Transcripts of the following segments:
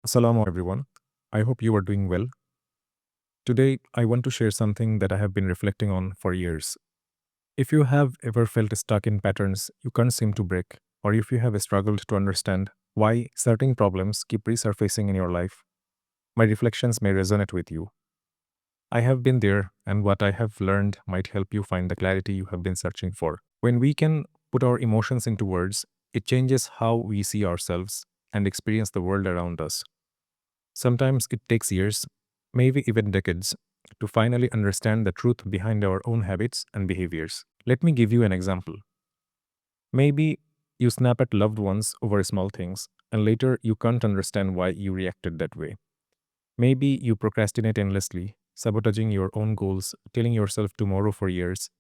Assalamu everyone. I hope you are doing well. Today, I want to share something that I have been reflecting on for years. If you have ever felt stuck in patterns you can't seem to break, or if you have struggled to understand why certain problems keep resurfacing in your life, my reflections may resonate with you. I have been there, and what I have learned might help you find the clarity you have been searching for. When we can put our emotions into words, it changes how we see ourselves and experience the world around us. Sometimes it takes years, maybe even decades, to finally understand the truth behind our own habits and behaviors. Let me give you an example. Maybe you snap at loved ones over small things, and later you can't understand why you reacted that way. Maybe you procrastinate endlessly, sabotaging your own goals, telling yourself tomorrow for years,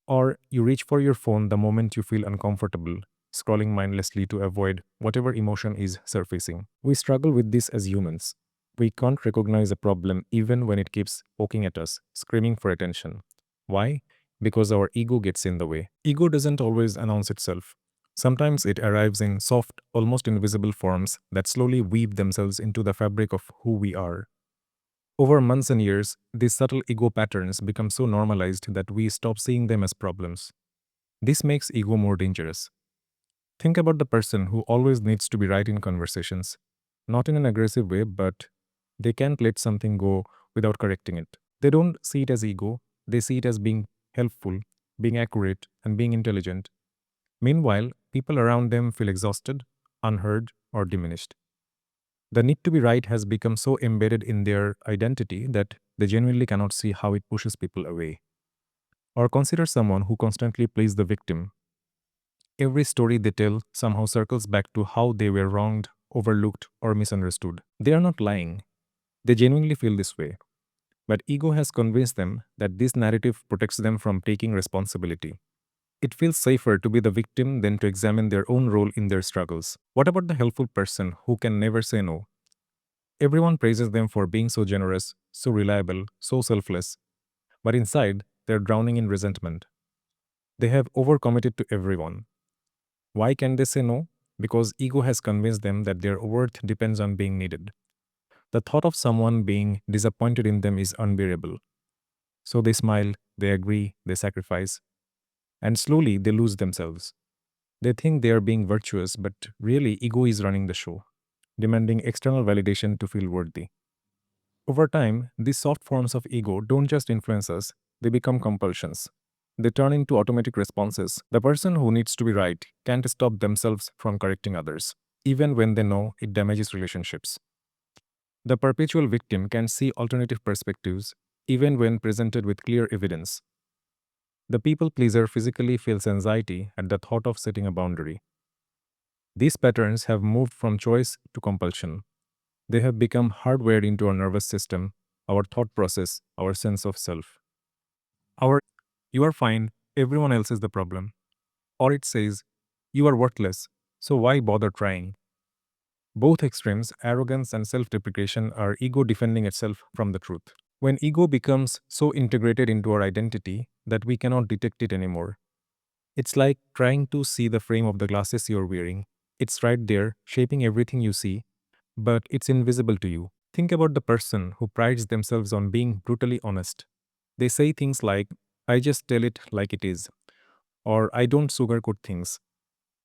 or you reach for your phone the moment you feel uncomfortable, scrolling mindlessly to avoid whatever emotion is surfacing. We struggle with this as humans. We can't recognize a problem even when it keeps poking at us, screaming for attention. Why? Because our ego gets in the way. Ego doesn't always announce itself. Sometimes it arrives in soft, almost invisible forms that slowly weave themselves into the fabric of who we are. Over months and years, these subtle ego patterns become so normalized that we stop seeing them as problems. This makes ego more dangerous. Think about the person who always needs to be right in conversations. Not in an aggressive way, but they can't let something go without correcting it. They don't see it as ego, they see it as being helpful, being accurate, and being intelligent. Meanwhile, people around them feel exhausted, unheard, or diminished. The need to be right has become so embedded in their identity that they genuinely cannot see how it pushes people away. Or consider someone who constantly plays the victim. Every story they tell somehow circles back to how they were wronged, overlooked, or misunderstood. They are not lying, they genuinely feel this way. But ego has convinced them that this narrative protects them from taking responsibility. It feels safer to be the victim than to examine their own role in their struggles. What about the helpful person who can never say no? Everyone praises them for being so generous, so reliable, so selfless, but inside, they're drowning in resentment. They have overcommitted to everyone. Why can they say no? Because ego has convinced them that their worth depends on being needed. The thought of someone being disappointed in them is unbearable. So they smile, they agree, they sacrifice, and slowly they lose themselves. They think they are being virtuous, but really, ego is running the show, demanding external validation to feel worthy. Over time, these soft forms of ego don't just influence us, they become compulsions. They turn into automatic responses. The person who needs to be right can't stop themselves from correcting others, even when they know it damages relationships. The perpetual victim can see alternative perspectives, even when presented with clear evidence. The people pleaser physically feels anxiety at the thought of setting a boundary. These patterns have moved from choice to compulsion. They have become hardwired into our nervous system, our thought process, our sense of self. Our you are fine, everyone else is the problem. Or it says, you are worthless, so why bother trying? Both extremes, arrogance and self deprecation, are ego defending itself from the truth. When ego becomes so integrated into our identity that we cannot detect it anymore, it's like trying to see the frame of the glasses you're wearing. It's right there, shaping everything you see, but it's invisible to you. Think about the person who prides themselves on being brutally honest. They say things like, I just tell it like it is, or I don't sugarcoat things.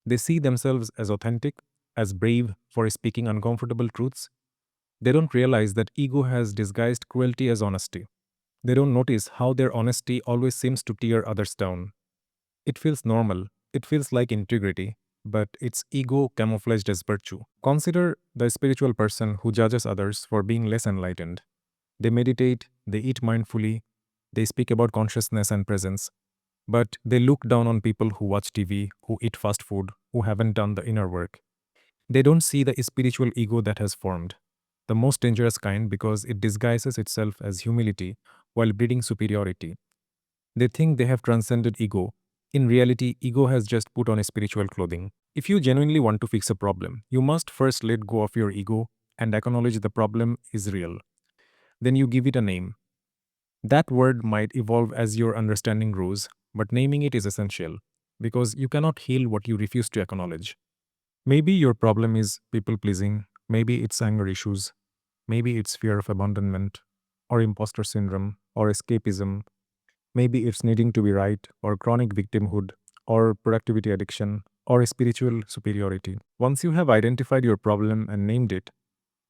They see themselves as authentic, as brave for speaking uncomfortable truths. They don't realize that ego has disguised cruelty as honesty. They don't notice how their honesty always seems to tear others down. It feels normal, it feels like integrity, but it's ego camouflaged as virtue. Consider the spiritual person who judges others for being less enlightened. They meditate, they eat mindfully, they speak about consciousness and presence, but they look down on people who watch TV, who eat fast food, who haven't done the inner work. They don't see the spiritual ego that has formed, the most dangerous kind because it disguises itself as humility while breeding superiority. They think they have transcended ego. In reality, ego has just put on a spiritual clothing. If you genuinely want to fix a problem, you must first let go of your ego and acknowledge the problem is real. Then you give it a name. That word might evolve as your understanding grows, but naming it is essential because you cannot heal what you refuse to acknowledge. Maybe your problem is people pleasing, Maybe it's anger issues. Maybe it's fear of abandonment, or imposter syndrome, or escapism. Maybe it's needing to be right, or chronic victimhood, or productivity addiction, or spiritual superiority. Once you have identified your problem and named it,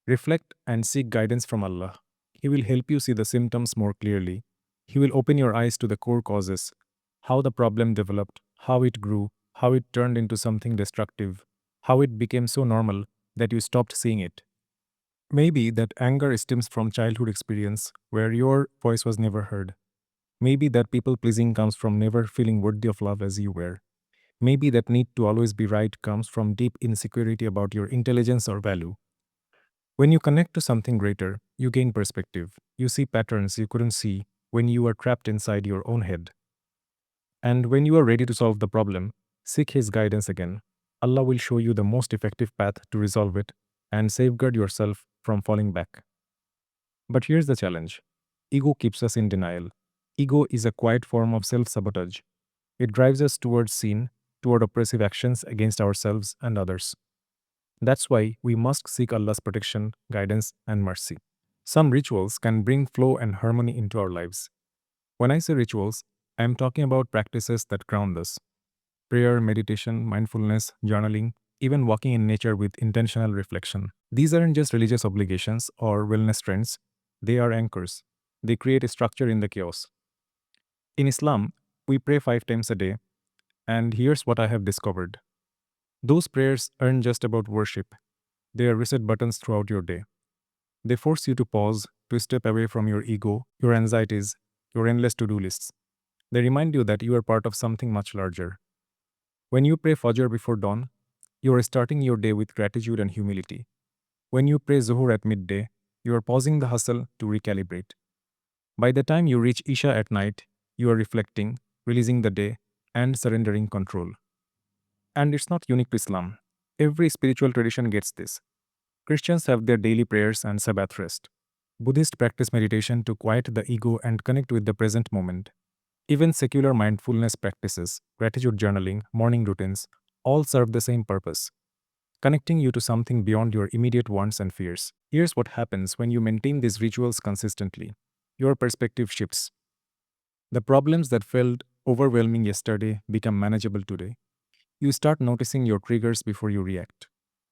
reflect and seek guidance from Allah. He will help you see the symptoms more clearly. He will open your eyes to the core causes, how the problem developed, how it grew, how it turned into something destructive, how it became so normal that you stopped seeing it. Maybe that anger stems from childhood experience where your voice was never heard. Maybe that people pleasing comes from never feeling worthy of love as you were. Maybe that need to always be right comes from deep insecurity about your intelligence or value. When you connect to something greater, you gain perspective. You see patterns you couldn't see when you were trapped inside your own head. And when you are ready to solve the problem, seek His guidance again. Allah will show you the most effective path to resolve it and safeguard yourself from falling back. But here's the challenge: ego keeps us in denial. Ego is a quiet form of self sabotage. It drives us towards sin, toward oppressive actions against ourselves and others. That's why we must seek Allah's protection, guidance, and mercy. Some rituals can bring flow and harmony into our lives. When I say rituals, I am talking about practices that ground us: prayer, meditation, mindfulness, journaling, even walking in nature with intentional reflection. These aren't just religious obligations or wellness trends, they are anchors. They create a structure in the chaos. In Islam, we pray 5 times a day, and here's what I have discovered: those prayers aren't just about worship, they are reset buttons throughout your day. They force you to pause, to step away from your ego, your anxieties, your endless to do lists. They remind you that you are part of something much larger. When you pray Fajr before dawn, you are starting your day with gratitude and humility. When you pray Zuhur at midday, you are pausing the hustle to recalibrate. By the time you reach Isha at night, you are reflecting, releasing the day, and surrendering control. And it's not unique to Islam. Every spiritual tradition gets this. Christians have their daily prayers and Sabbath rest. Buddhists practice meditation to quiet the ego and connect with the present moment. Even secular mindfulness practices, gratitude journaling, morning routines, all serve the same purpose: connecting you to something beyond your immediate wants and fears. Here's what happens when you maintain these rituals consistently: your perspective shifts. The problems that felt overwhelming yesterday become manageable today. You start noticing your triggers before you react.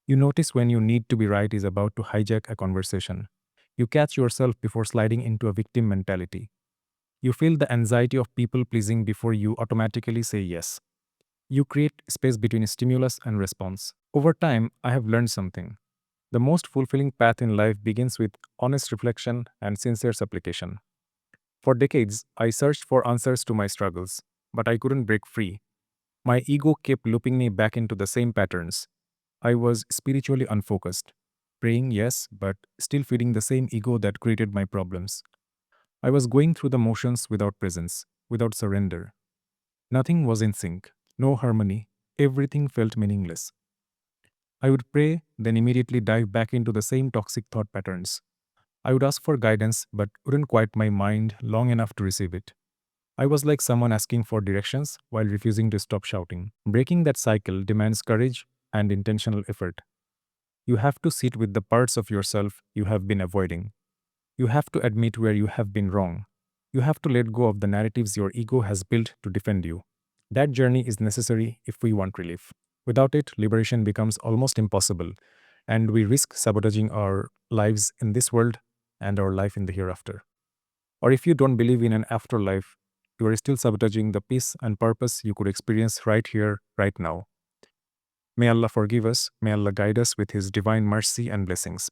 You notice when you need to be right is about to hijack a conversation. You catch yourself before sliding into a victim mentality. You feel the anxiety of people pleasing before you automatically say yes. You create space between stimulus and response. Over time, I have learned something. The most fulfilling path in life begins with honest reflection and sincere supplication. For decades, I searched for answers to my struggles, but I couldn't break free. My ego kept looping me back into the same patterns. I was spiritually unfocused, praying, yes, but still feeding the same ego that created my problems. I was going through the motions without presence, without surrender. Nothing was in sync, no harmony, everything felt meaningless. I would pray, then immediately dive back into the same toxic thought patterns. I would ask for guidance, but wouldn't quiet my mind long enough to receive it. I was like someone asking for directions while refusing to stop shouting. Breaking that cycle demands courage and intentional effort. You have to sit with the parts of yourself you have been avoiding. You have to admit where you have been wrong. You have to let go of the narratives your ego has built to defend you. That journey is necessary if we want relief. Without it, liberation becomes almost impossible, and we risk sabotaging our lives in this world and our life in the hereafter. Or if you don't believe in an afterlife, you are still sabotaging the peace and purpose you could experience right here, right now. May Allah forgive us, may Allah guide us with His divine mercy and blessings.